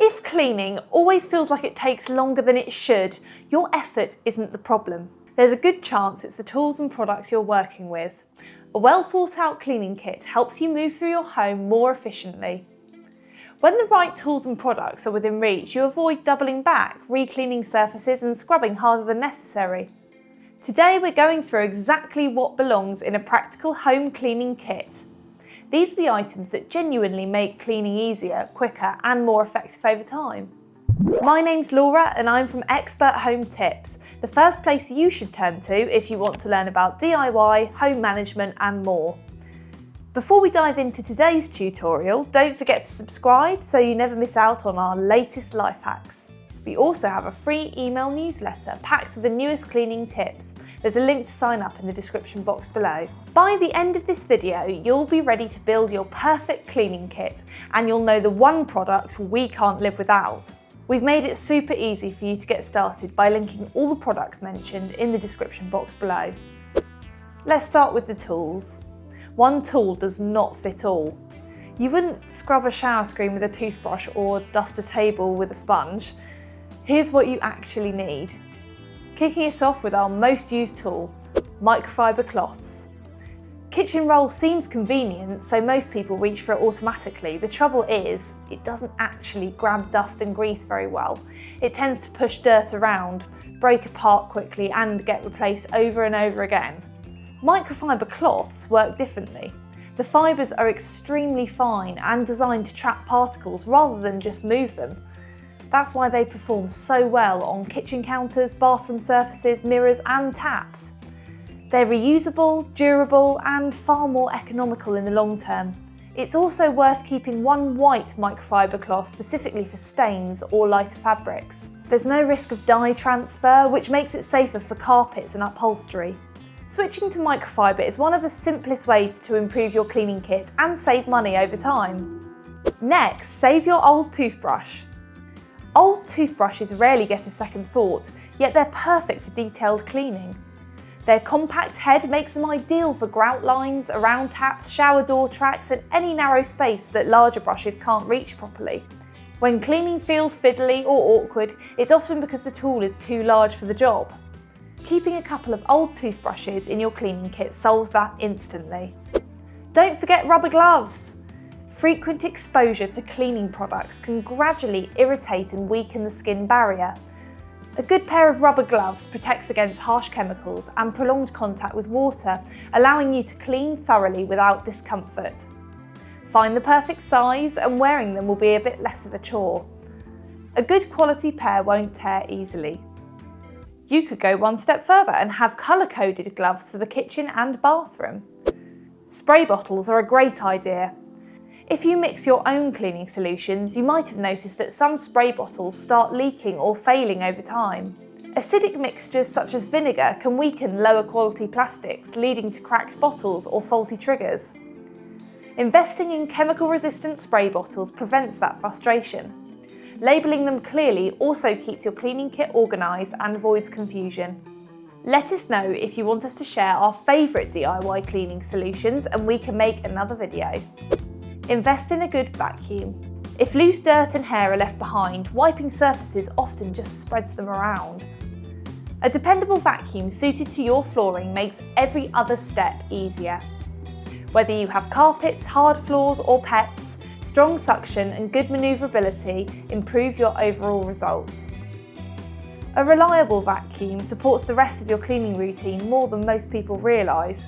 If cleaning always feels like it takes longer than it should, your effort isn't the problem. There's a good chance it's the tools and products you're working with. A well thought out cleaning kit helps you move through your home more efficiently. When the right tools and products are within reach, you avoid doubling back, re-cleaning surfaces and scrubbing harder than necessary. Today we're going through exactly what belongs in a practical home cleaning kit. These are the items that genuinely make cleaning easier, quicker and more effective over time. My name's Laura and I'm from Expert Home Tips, the first place you should turn to if you want to learn about DIY, home management and more. Before we dive into today's tutorial, don't forget to subscribe so you never miss out on our latest life hacks. We also have a free email newsletter packed with the newest cleaning tips. There's a link to sign up in the description box below. By the end of this video, you'll be ready to build your perfect cleaning kit and you'll know the one product we can't live without. We've made it super easy for you to get started by linking all the products mentioned in the description box below. Let's start with the tools. One tool does not fit all. You wouldn't scrub a shower screen with a toothbrush or dust a table with a sponge. Here's what you actually need. Kicking it off with our most used tool, microfibre cloths. Kitchen roll seems convenient, so most people reach for it automatically. The trouble is, it doesn't actually grab dust and grease very well. It tends to push dirt around, break apart quickly and get replaced over and over again. Microfibre cloths work differently. The fibres are extremely fine and designed to trap particles rather than just move them. That's why they perform so well on kitchen counters, bathroom surfaces, mirrors and taps. They're reusable, durable and far more economical in the long term. It's also worth keeping one white microfibre cloth specifically for stains or lighter fabrics. There's no risk of dye transfer, which makes it safer for carpets and upholstery. Switching to microfibre is one of the simplest ways to improve your cleaning kit and save money over time. Next, save your old toothbrush. Old toothbrushes rarely get a second thought, yet they're perfect for detailed cleaning. Their compact head makes them ideal for grout lines, around taps, shower door tracks and any narrow space that larger brushes can't reach properly. When cleaning feels fiddly or awkward, it's often because the tool is too large for the job. Keeping a couple of old toothbrushes in your cleaning kit solves that instantly. Don't forget rubber gloves. Frequent exposure to cleaning products can gradually irritate and weaken the skin barrier. A good pair of rubber gloves protects against harsh chemicals and prolonged contact with water, allowing you to clean thoroughly without discomfort. Find the perfect size and wearing them will be a bit less of a chore. A good quality pair won't tear easily. You could go one step further and have colour-coded gloves for the kitchen and bathroom. Spray bottles are a great idea. If you mix your own cleaning solutions, you might have noticed that some spray bottles start leaking or failing over time. Acidic mixtures such as vinegar can weaken lower quality plastics, leading to cracked bottles or faulty triggers. Investing in chemical-resistant spray bottles prevents that frustration. Labelling them clearly also keeps your cleaning kit organised and avoids confusion. Let us know if you want us to share our favourite DIY cleaning solutions and we can make another video. Invest in a good vacuum. If loose dirt and hair are left behind, wiping surfaces often just spreads them around. A dependable vacuum suited to your flooring makes every other step easier. Whether you have carpets, hard floors or pets, strong suction and good manoeuvrability improve your overall results. A reliable vacuum supports the rest of your cleaning routine more than most people realise.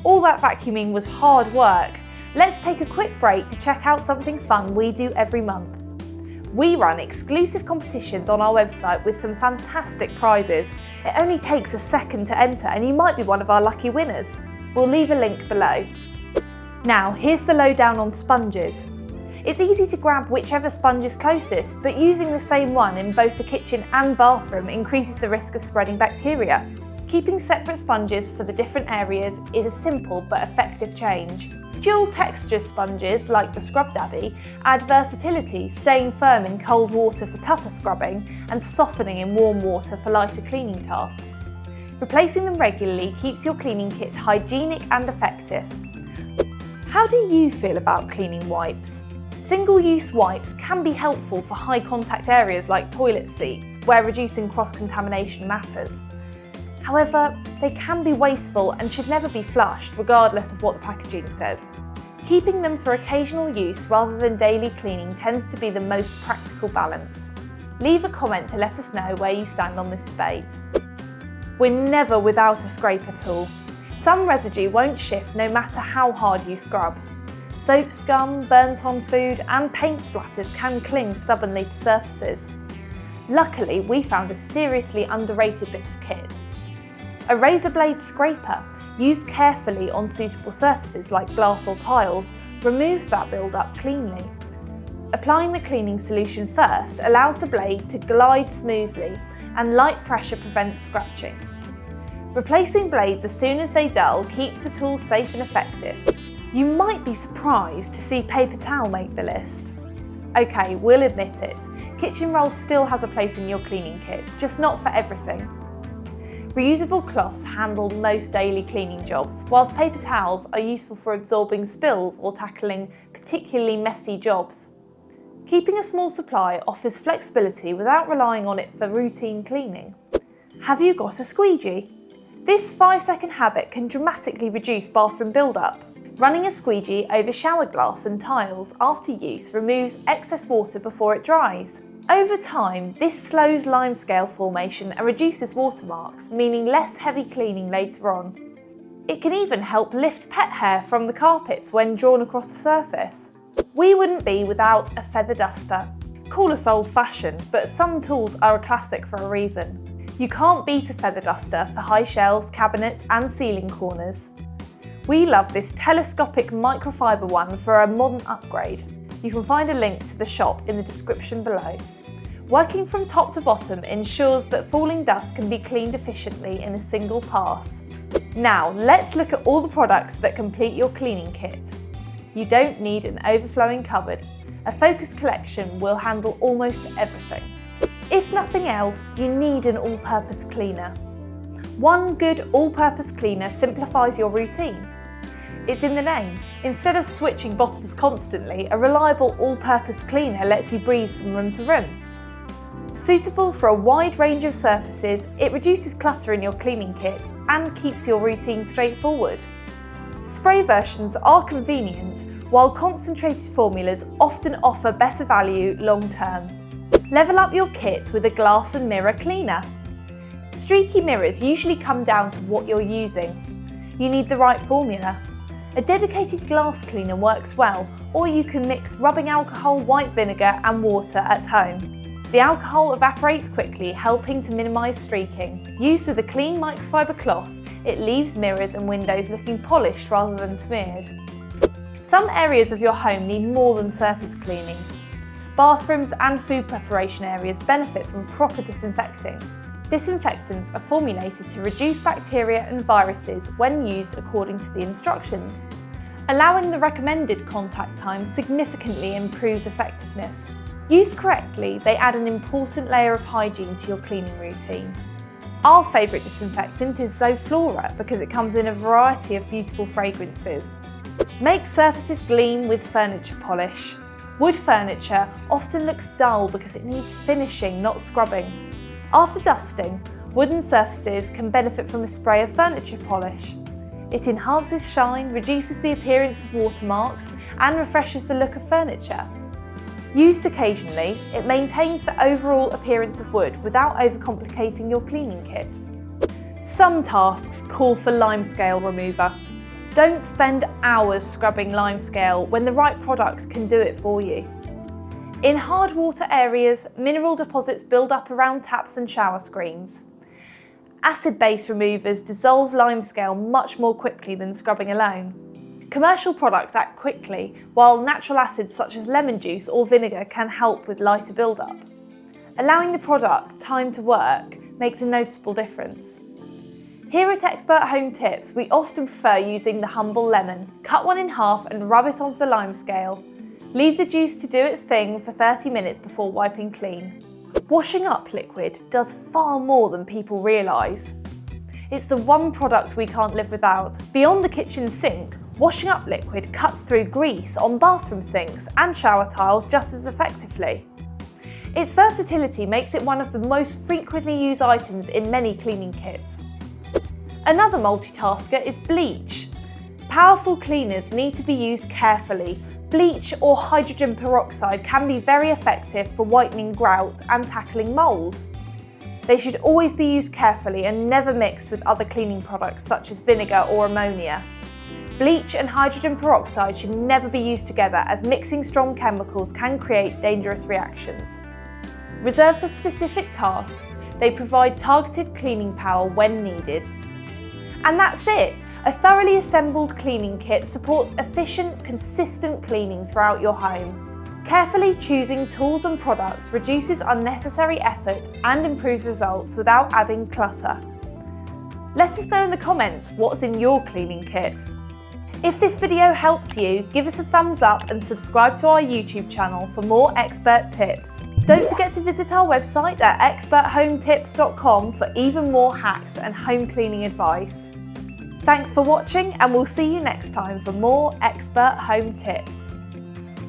All that vacuuming was hard work. Let's take a quick break to check out something fun we do every month. We run exclusive competitions on our website with some fantastic prizes. It only takes a second to enter and you might be one of our lucky winners. We'll leave a link below. Now, here's the lowdown on sponges. It's easy to grab whichever sponge is closest, but using the same one in both the kitchen and bathroom increases the risk of spreading bacteria. Keeping separate sponges for the different areas is a simple but effective change. Dual texture sponges, like the Scrub Daddy, add versatility, staying firm in cold water for tougher scrubbing and softening in warm water for lighter cleaning tasks. Replacing them regularly keeps your cleaning kit hygienic and effective. How do you feel about cleaning wipes? Single-use wipes can be helpful for high contact areas like toilet seats, where reducing cross-contamination matters. However, they can be wasteful and should never be flushed, regardless of what the packaging says. Keeping them for occasional use rather than daily cleaning tends to be the most practical balance. Leave a comment to let us know where you stand on this debate. We're never without a scraper tool. Some residue won't shift no matter how hard you scrub. Soap scum, burnt on food and paint splatters can cling stubbornly to surfaces. Luckily, we found a seriously underrated bit of kit. A razor blade scraper, used carefully on suitable surfaces like glass or tiles, removes that build-up cleanly. Applying the cleaning solution first allows the blade to glide smoothly, and light pressure prevents scratching. Replacing blades as soon as they dull keeps the tool safe and effective. You might be surprised to see paper towel make the list. Okay, we'll admit it, kitchen roll still has a place in your cleaning kit, just not for everything. Reusable cloths handle most daily cleaning jobs, whilst paper towels are useful for absorbing spills or tackling particularly messy jobs. Keeping a small supply offers flexibility without relying on it for routine cleaning. Have you got a squeegee? This 5-second habit can dramatically reduce bathroom build-up. Running a squeegee over shower glass and tiles after use removes excess water before it dries. Over time, this slows limescale formation and reduces watermarks, meaning less heavy cleaning later on. It can even help lift pet hair from the carpets when drawn across the surface. We wouldn't be without a feather duster. Call us old-fashioned, but some tools are a classic for a reason. You can't beat a feather duster for high shelves, cabinets and ceiling corners. We love this telescopic microfibre one for a modern upgrade. You can find a link to the shop in the description below. Working from top to bottom ensures that falling dust can be cleaned efficiently in a single pass. Now, let's look at all the products that complete your cleaning kit. You don't need an overflowing cupboard. A focused collection will handle almost everything. If nothing else, you need an all-purpose cleaner. One good all-purpose cleaner simplifies your routine. It's in the name. Instead of switching bottles constantly, a reliable all-purpose cleaner lets you breeze from room to room. Suitable for a wide range of surfaces, it reduces clutter in your cleaning kit and keeps your routine straightforward. Spray versions are convenient, while concentrated formulas often offer better value long-term. Level up your kit with a glass and mirror cleaner. Streaky mirrors usually come down to what you're using. You need the right formula. A dedicated glass cleaner works well, or you can mix rubbing alcohol, white vinegar and water at home. The alcohol evaporates quickly, helping to minimise streaking. Used with a clean microfibre cloth, it leaves mirrors and windows looking polished rather than smeared. Some areas of your home need more than surface cleaning. Bathrooms and food preparation areas benefit from proper disinfecting. Disinfectants are formulated to reduce bacteria and viruses when used according to the instructions. Allowing the recommended contact time significantly improves effectiveness. Used correctly, they add an important layer of hygiene to your cleaning routine. Our favourite disinfectant is Zoflora because it comes in a variety of beautiful fragrances. Make surfaces gleam with furniture polish. Wood furniture often looks dull because it needs finishing, not scrubbing. After dusting, wooden surfaces can benefit from a spray of furniture polish. It enhances shine, reduces the appearance of watermarks, and refreshes the look of furniture. Used occasionally, it maintains the overall appearance of wood without overcomplicating your cleaning kit. Some tasks call for limescale remover. Don't spend hours scrubbing limescale when the right products can do it for you. In hard water areas, mineral deposits build up around taps and shower screens. Acid-base removers dissolve limescale much more quickly than scrubbing alone. Commercial products act quickly, while natural acids such as lemon juice or vinegar can help with lighter build-up. Allowing the product time to work makes a noticeable difference. Here at Expert Home Tips, we often prefer using the humble lemon. Cut one in half and rub it onto the limescale. Leave the juice to do its thing for 30 minutes before wiping clean. Washing up liquid does far more than people realise. It's the one product we can't live without. Beyond the kitchen sink, Washing up liquid cuts through grease on bathroom sinks and shower tiles just as effectively. Its versatility makes it one of the most frequently used items in many cleaning kits. Another multitasker is bleach. Powerful cleaners need to be used carefully. Bleach or hydrogen peroxide can be very effective for whitening grout and tackling mould. They should always be used carefully and never mixed with other cleaning products such as vinegar or ammonia. Bleach and hydrogen peroxide should never be used together, as mixing strong chemicals can create dangerous reactions. Reserved for specific tasks, they provide targeted cleaning power when needed. And that's it! A thoroughly assembled cleaning kit supports efficient, consistent cleaning throughout your home. Carefully choosing tools and products reduces unnecessary effort and improves results without adding clutter. Let us know in the comments what's in your cleaning kit. If this video helped you, give us a thumbs up and subscribe to our YouTube channel for more expert tips. Don't forget to visit our website at experthometips.com for even more hacks and home cleaning advice. Thanks for watching, and we'll see you next time for more expert home tips.